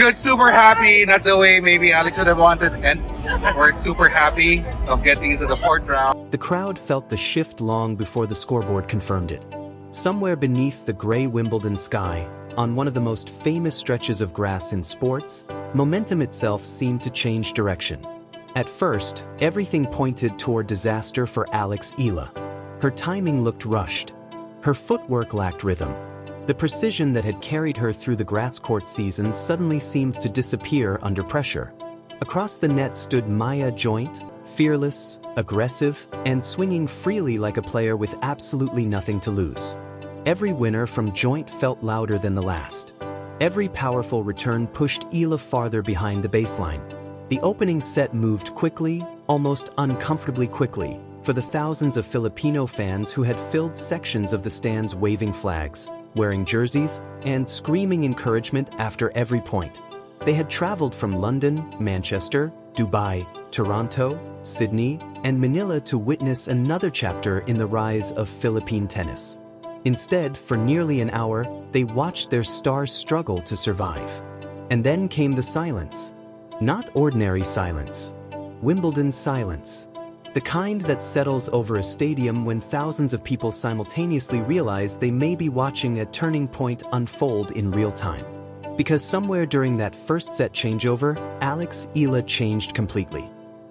good, super happy, not the way maybe Alex would have wanted, and we're super happy of getting into the fourth round. The crowd felt the shift long before the scoreboard confirmed it. Somewhere beneath the gray Wimbledon sky, on one of the most famous stretches of grass in sports, momentum itself seemed to change direction. At first, everything pointed toward disaster for Alex Eala. Her timing looked rushed. Her footwork lacked rhythm. The precision that had carried her through the grass court season suddenly seemed to disappear under pressure. Across the net stood Maya Joint, fearless, aggressive, and swinging freely like a player with absolutely nothing to lose. Every winner from Joint felt louder than the last. Every powerful return pushed Eala farther behind the baseline. The opening set moved quickly, almost uncomfortably quickly, for the thousands of Filipino fans who had filled sections of the stands waving flags, wearing jerseys, and screaming encouragement after every point. They had traveled from London, Manchester, Dubai, Toronto, Sydney, and Manila to witness another chapter in the rise of Philippine tennis. Instead, for nearly an hour, they watched their stars struggle to survive. And then came the silence. Not ordinary silence. Wimbledon silence. The kind that settles over a stadium when thousands of people simultaneously realize they may be watching a turning point unfold in real time. Because somewhere during that first set changeover, Alex Eala changed completely.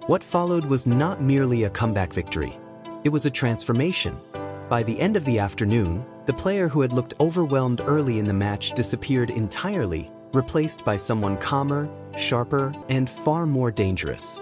What followed was not merely a comeback victory. It was a transformation. By the end of the afternoon, the player who had looked overwhelmed early in the match disappeared entirely, replaced by someone calmer, sharper, and far more dangerous.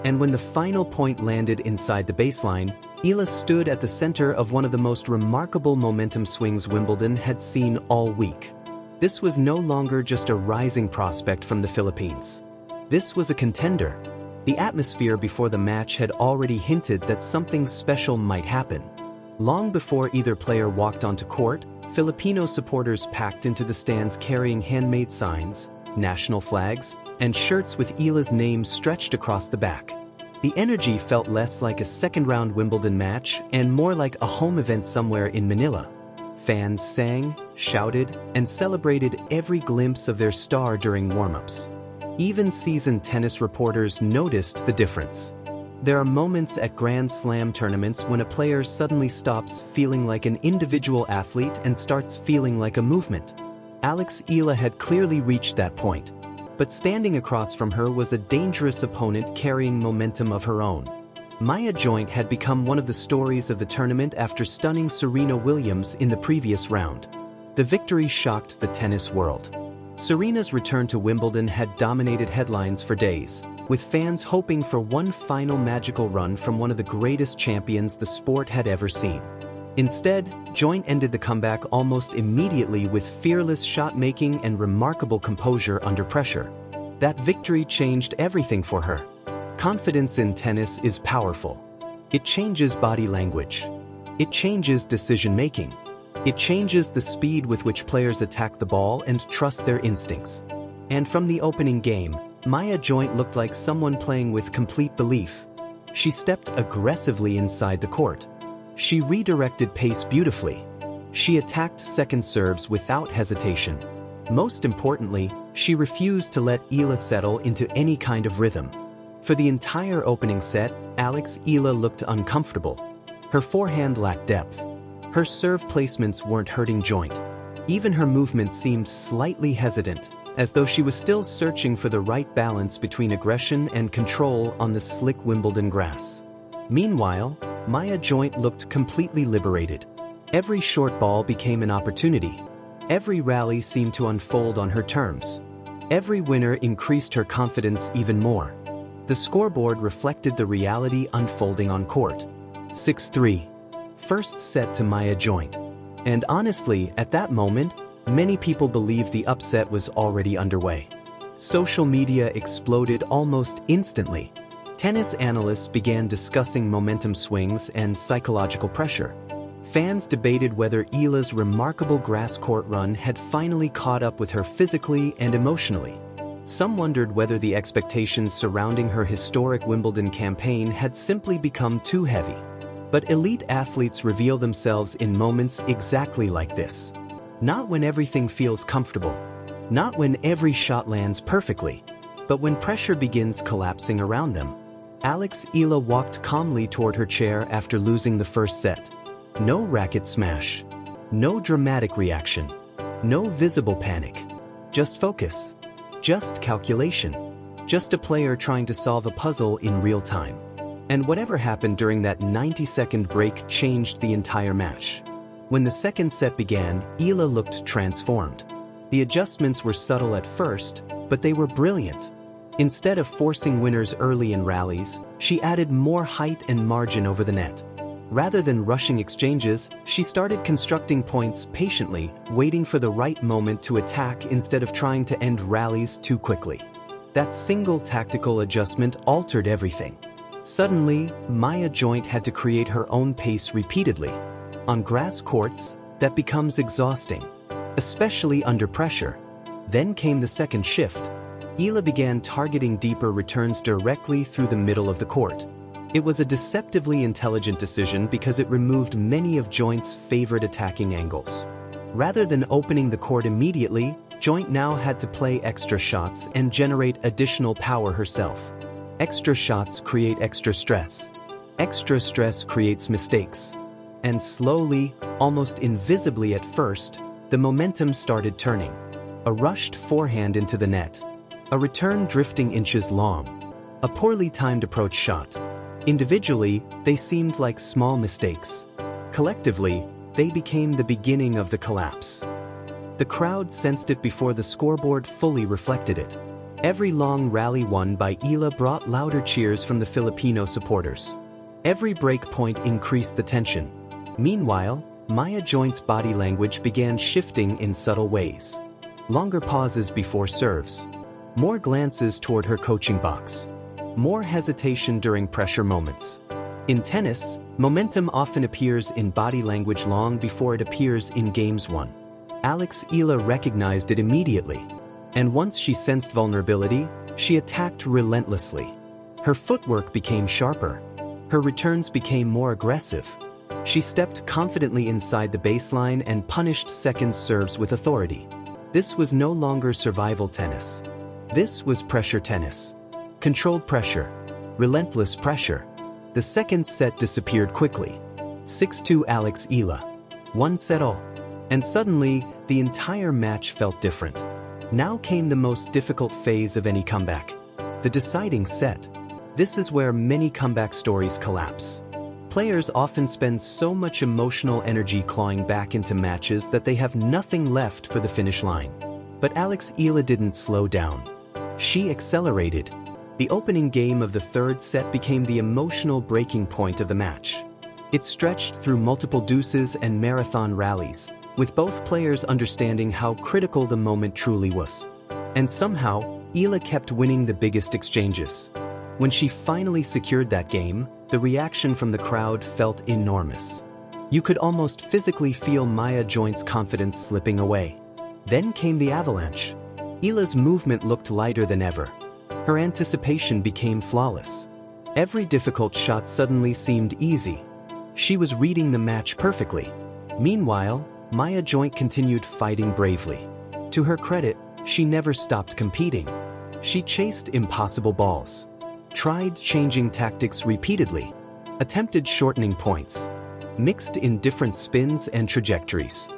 And when the final point landed inside the baseline, Eala stood at the center of one of the most remarkable momentum swings Wimbledon had seen all week. This was no longer just a rising prospect from the Philippines. This was a contender. The atmosphere before the match had already hinted that something special might happen. Long before either player walked onto court, Filipino supporters packed into the stands carrying handmade signs, national flags, and shirts with Eala's name stretched across the back. The energy felt less like a second-round Wimbledon match and more like a home event somewhere in Manila. Fans sang, shouted, and celebrated every glimpse of their star during warm-ups. Even seasoned tennis reporters noticed the difference. There are moments at Grand Slam tournaments when a player suddenly stops feeling like an individual athlete and starts feeling like a movement. Alex Eala had clearly reached that point. But standing across from her was a dangerous opponent carrying momentum of her own. Maya Joint had become one of the stories of the tournament after stunning Serena Williams in the previous round. The victory shocked the tennis world. Serena's return to Wimbledon had dominated headlines for days, with fans hoping for one final magical run from one of the greatest champions the sport had ever seen. Instead, Joint ended the comeback almost immediately with fearless shot-making and remarkable composure under pressure. That victory changed everything for her. Confidence in tennis is powerful. It changes body language. It changes decision-making. It changes the speed with which players attack the ball and trust their instincts. And from the opening game, Maya Joint looked like someone playing with complete belief. She stepped aggressively inside the court. She redirected pace beautifully. She attacked second serves without hesitation. Most importantly, she refused to let Eala settle into any kind of rhythm. For the entire opening set, Alex Eala looked uncomfortable. Her forehand lacked depth. Her serve placements weren't hurting Joint. Even her movement seemed slightly hesitant, as though she was still searching for the right balance between aggression and control on the slick Wimbledon grass. Meanwhile, Maya Joint looked completely liberated. Every short ball became an opportunity. Every rally seemed to unfold on her terms. Every winner increased her confidence even more. The scoreboard reflected the reality unfolding on court. 6-3. First set to Maya Joint. And honestly, at that moment, many people believed the upset was already underway. Social media exploded almost instantly. Tennis analysts began discussing momentum swings and psychological pressure. Fans debated whether Eala's remarkable grass court run had finally caught up with her physically and emotionally. Some wondered whether the expectations surrounding her historic Wimbledon campaign had simply become too heavy. But elite athletes reveal themselves in moments exactly like this. Not when everything feels comfortable, Not when every shot lands perfectly, but when pressure begins collapsing around them. Alex Eala walked calmly toward her chair after losing the first set. No racket smash. No dramatic reaction. No visible panic. Just focus. Just calculation. Just a player trying to solve a puzzle in real time. And whatever happened during that 90-second break changed the entire match. When the second set began, Eala looked transformed. The adjustments were subtle at first, but they were brilliant. Instead of forcing winners early in rallies, she added more height and margin over the net. Rather than rushing exchanges, she started constructing points patiently, waiting for the right moment to attack instead of trying to end rallies too quickly. That single tactical adjustment altered everything. Suddenly, Maya Joint had to create her own pace repeatedly. On grass courts, that becomes exhausting, especially under pressure. Then came the second shift. Eala began targeting deeper returns directly through the middle of the court. It was a deceptively intelligent decision because it removed many of Joint's favorite attacking angles. Rather than opening the court immediately, Joint now had to play extra shots and generate additional power herself. Extra shots create extra stress. Extra stress creates mistakes. And slowly, almost invisibly at first, the momentum started turning. A rushed forehand into the net. A return drifting inches long. A poorly timed approach shot. Individually, they seemed like small mistakes. Collectively, they became the beginning of the collapse. The crowd sensed it before the scoreboard fully reflected it. Every long rally won by Eala brought louder cheers from the Filipino supporters. Every break point increased the tension. Meanwhile, Maya Joint's body language began shifting in subtle ways. Longer pauses before serves. More glances toward her coaching box. More hesitation during pressure moments. In tennis, momentum often appears in body language long before it appears in games won. Alex Eala recognized it immediately. And once she sensed vulnerability, she attacked relentlessly. Her footwork became sharper. Her returns became more aggressive. She stepped confidently inside the baseline and punished second serves with authority. This was no longer survival tennis. This was pressure tennis. Controlled pressure. Relentless pressure. The second set disappeared quickly. 6-2 Alex Eala. One set all. And suddenly, the entire match felt different. Now came the most difficult phase of any comeback. The deciding set. This is where many comeback stories collapse. Players often spend so much emotional energy clawing back into matches that they have nothing left for the finish line. But Alex Eala didn't slow down. She accelerated. The opening game of the third set became the emotional breaking point of the match. It stretched through multiple deuces and marathon rallies, with both players understanding how critical the moment truly was. And somehow, Eala kept winning the biggest exchanges. When she finally secured that game, the reaction from the crowd felt enormous. You could almost physically feel Maya Joint's confidence slipping away. Then came the avalanche. Eala's movement looked lighter than ever. Her anticipation became flawless. Every difficult shot suddenly seemed easy. She was reading the match perfectly. Meanwhile, Maya Joint continued fighting bravely. To her credit, she never stopped competing. She chased impossible balls. Tried changing tactics repeatedly. Attempted shortening points. Mixed in different spins and trajectories.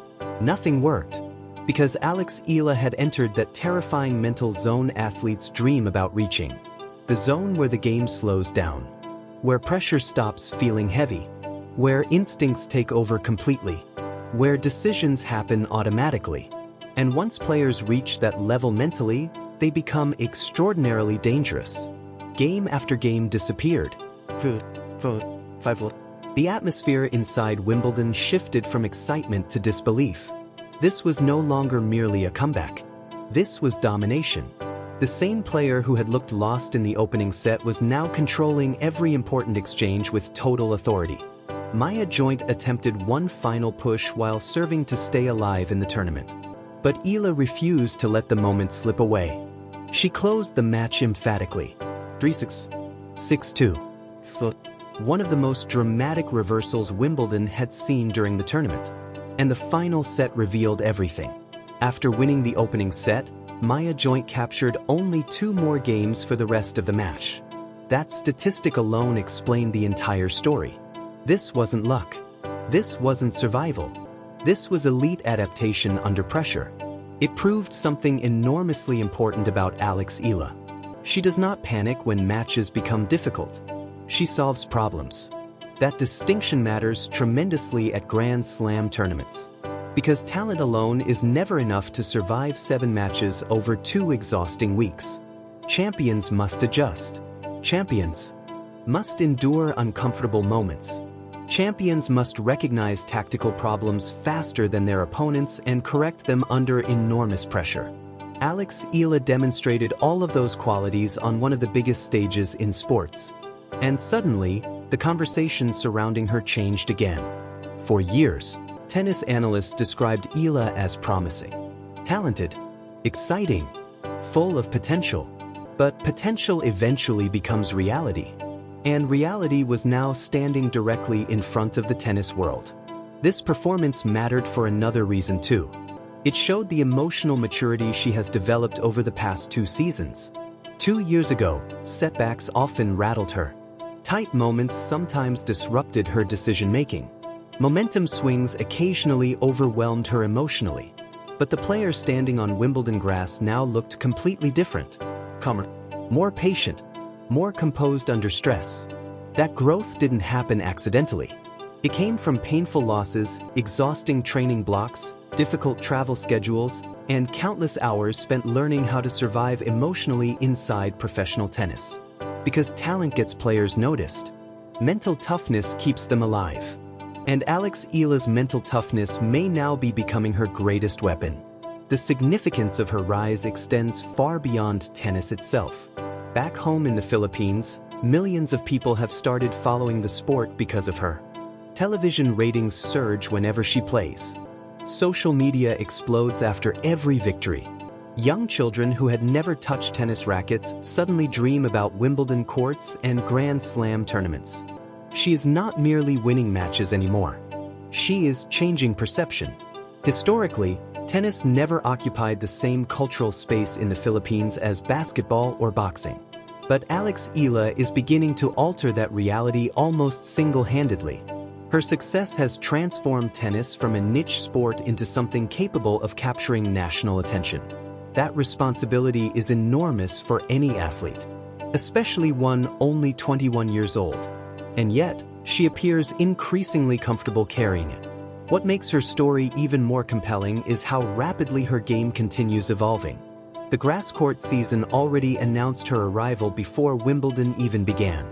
Nothing worked. Because Alex Eala had entered that terrifying mental zone athletes dream about reaching. The zone where the game slows down. Where pressure stops feeling heavy. Where instincts take over completely. Where decisions happen automatically. And once players reach that level mentally, they become extraordinarily dangerous. Game after game disappeared. The atmosphere inside Wimbledon shifted from excitement to disbelief. This was no longer merely a comeback. This was domination. The same player who had looked lost in the opening set was now controlling every important exchange with total authority. Maya Joint attempted one final push while serving to stay alive in the tournament. But Eala refused to let the moment slip away. She closed the match emphatically. 3-6. 6-2. One of the most dramatic reversals Wimbledon had seen during the tournament. And the final set revealed everything. After winning the opening set, Maya Joint captured only 2 more games for the rest of the match. That statistic alone explained the entire story. This wasn't luck. This wasn't survival. This was elite adaptation under pressure. It proved something enormously important about Alex Eala. She does not panic when matches become difficult. She solves problems. That distinction matters tremendously at Grand Slam tournaments. Because talent alone is never enough to survive 7 matches over 2 exhausting weeks. Champions must adjust. Champions must endure uncomfortable moments. Champions must recognize tactical problems faster than their opponents and correct them under enormous pressure. Alex Eala demonstrated all of those qualities on one of the biggest stages in sports. And suddenly, the conversation surrounding her changed again. For years, tennis analysts described Eala as promising, talented, exciting, full of potential. But potential eventually becomes reality. And reality was now standing directly in front of the tennis world. This performance mattered for another reason too. It showed the emotional maturity she has developed over the past 2 seasons. 2 years ago, setbacks often rattled her. Tight moments sometimes disrupted her decision-making. Momentum swings occasionally overwhelmed her emotionally. But the player standing on Wimbledon grass now looked completely different. Calmer, more patient, more composed under stress. That growth didn't happen accidentally. It came from painful losses, exhausting training blocks, difficult travel schedules, and countless hours spent learning how to survive emotionally inside professional tennis. Because talent gets players noticed, mental toughness keeps them alive. And Alex Eala's mental toughness may now be becoming her greatest weapon. The significance of her rise extends far beyond tennis itself. Back home in the Philippines, millions of people have started following the sport because of her. Television ratings surge whenever she plays. Social media explodes after every victory. Young children who had never touched tennis rackets suddenly dream about Wimbledon courts and Grand Slam tournaments. She is not merely winning matches anymore. She is changing perception. Historically, tennis never occupied the same cultural space in the Philippines as basketball or boxing. But Alex Eala is beginning to alter that reality almost single-handedly. Her success has transformed tennis from a niche sport into something capable of capturing national attention. That responsibility is enormous for any athlete, especially one only 21 years old. And yet, she appears increasingly comfortable carrying it. What makes her story even more compelling is how rapidly her game continues evolving. The grass court season already announced her arrival before Wimbledon even began.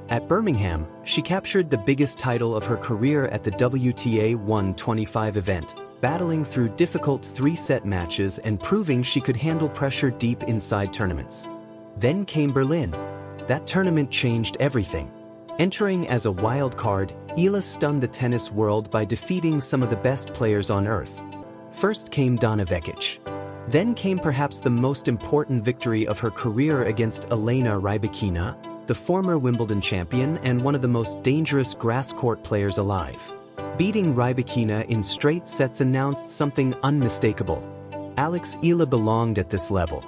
At Birmingham, she captured the biggest title of her career at the WTA 125 event, battling through difficult 3-set matches and proving she could handle pressure deep inside tournaments. Then came Berlin. That tournament changed everything. Entering as a wild card, Eala stunned the tennis world by defeating some of the best players on earth. First came Donna Vekic. Then came perhaps the most important victory of her career against Elena Rybakina, the former Wimbledon champion and one of the most dangerous grass court players alive. Beating Rybakina in straight sets announced something unmistakable. Alex Eala belonged at this level.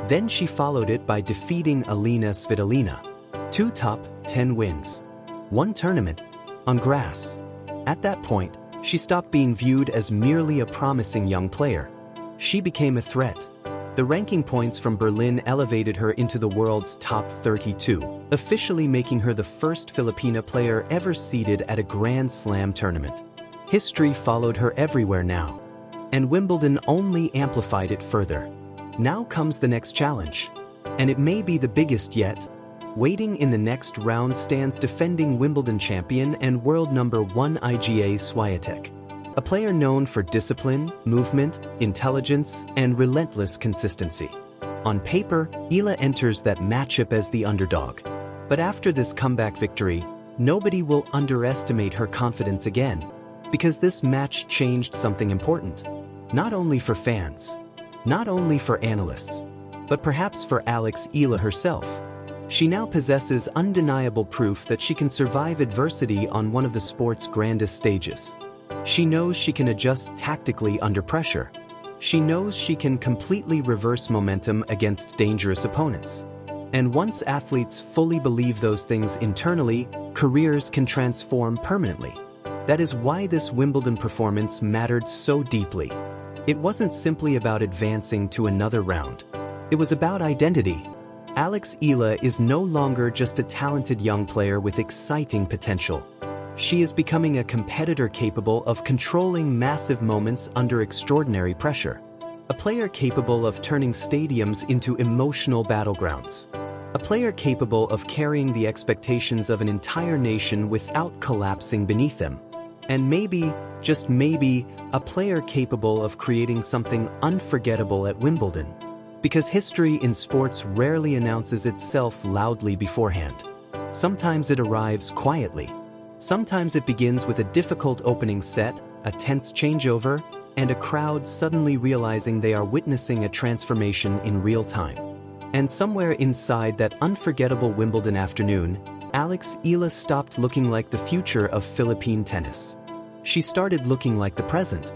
Then she followed it by defeating Alina Svitolina. 2 top 10 wins. 1 tournament. On grass. At that point, she stopped being viewed as merely a promising young player. She became a threat. The ranking points from Berlin elevated her into the world's top 32, officially making her the first Filipina player ever seeded at a Grand Slam tournament. History followed her everywhere now. And Wimbledon only amplified it further. Now comes the next challenge. And it may be the biggest yet. Waiting in the next round stands defending Wimbledon champion and world number 1 Iga Swiatek. A player known for discipline, movement, intelligence, and relentless consistency. On paper, Eala enters that matchup as the underdog. But after this comeback victory, nobody will underestimate her confidence again. Because this match changed something important. Not only for fans, not only for analysts, but perhaps for Alex Eala herself. She now possesses undeniable proof that she can survive adversity on one of the sport's grandest stages. She knows she can adjust tactically under pressure. She knows she can completely reverse momentum against dangerous opponents. And once athletes fully believe those things internally, careers can transform permanently. That is why this Wimbledon performance mattered so deeply. It wasn't simply about advancing to another round. It was about identity. Alex Eala is no longer just a talented young player with exciting potential. She is becoming a competitor capable of controlling massive moments under extraordinary pressure. A player capable of turning stadiums into emotional battlegrounds. A player capable of carrying the expectations of an entire nation without collapsing beneath them. And maybe, just maybe, a player capable of creating something unforgettable at Wimbledon. Because history in sports rarely announces itself loudly beforehand. Sometimes it arrives quietly. Sometimes it begins with a difficult opening set, a tense changeover, and a crowd suddenly realizing they are witnessing a transformation in real time. And somewhere inside that unforgettable Wimbledon afternoon, Alex Eala stopped looking like the future of Philippine tennis. She started looking like the present.